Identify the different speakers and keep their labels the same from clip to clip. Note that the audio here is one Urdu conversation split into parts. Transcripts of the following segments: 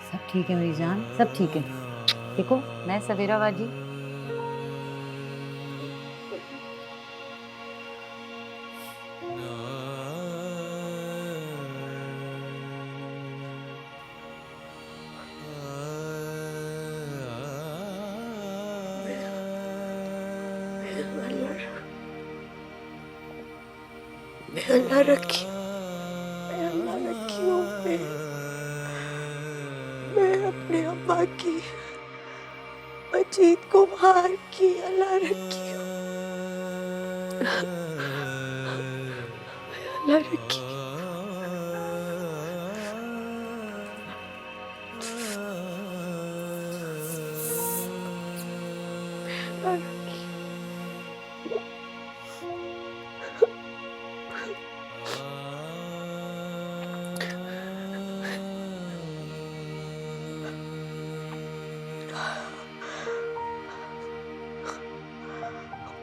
Speaker 1: سب ٹھیک ہے میری جان, سب ٹھیک ہے. دیکھو میں سویرا باجی.
Speaker 2: اللہ رکھی ہوں میں اپنے ابا کی مجید کو مار کی اللہ رکھی ہوں. اللہ رکھی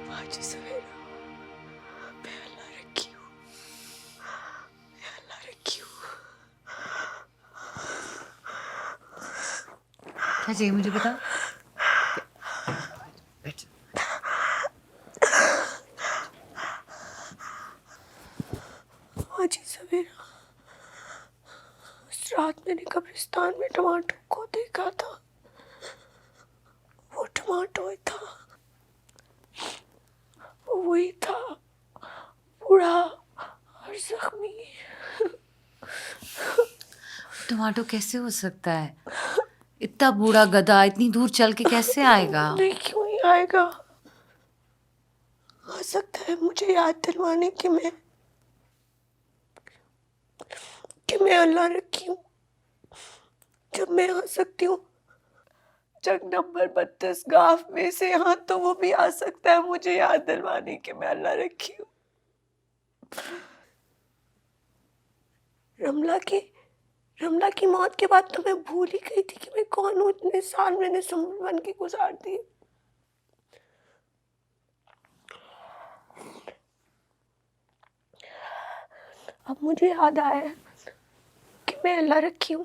Speaker 2: باجی سویرا میں اللہ رکھی ہوں. میں اللہ رکھی ہوں.
Speaker 1: کیا چاہیے مجھے بتا.
Speaker 2: باجی سویرا اس رات میں نے قبرستان میں ٹماٹو کو دیکھا تھا. وہ ٹماٹو ہی تھا, وہی تھا بوڑھا اور زخمی.
Speaker 1: ٹماٹو کیسے ہو سکتا ہے؟ اتنا بوڑھا گدھا اتنی دور چل کے کیسے آئے گا؟
Speaker 2: نہیں کیوں نہیں آئے گا؟ آ سکتا ہے مجھے یاد دلوانے کہ میں اللہ رکھی ہوں. جب میں آ سکتی ہوں جنگ نمبر 32 گاف میں سے, ہاں تو وہ بھی آ سکتا ہے مجھے یاد دلوانے کہ میں اللہ رکھی ہوں. رملہ کی موت کے بعد تو میں بھول ہی گئی تھی کہ میں کون ہوں. اتنے سال میں نے سنبل بن کے گزار دیے. اب مجھے یاد آیا کہ میں اللہ رکھی ہوں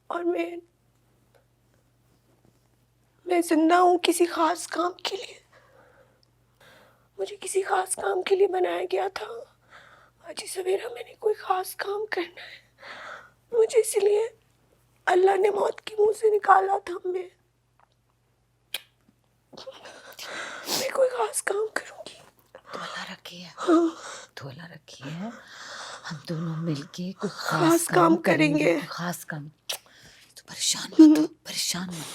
Speaker 2: اور میں زندہ ہوں کسی خاص کام کے لیے. مجھے کسی خاص کام کے لیے بنایا گیا تھا. باجی سویرا میں نے کوئی خاص کام کرنا ہے. مجھے اس لیے اللہ نے موت کے منہ سے نکالا تھا. میں کوئی خاص کام کروں گی.
Speaker 1: تو اللہ رکھی ہے, تو اللہ رکھی ہے. ہم دونوں مل کے کوئی خاص کام کریں گے. کوئی خاص کام. تو پریشان مت ہو, پریشان مت ہو.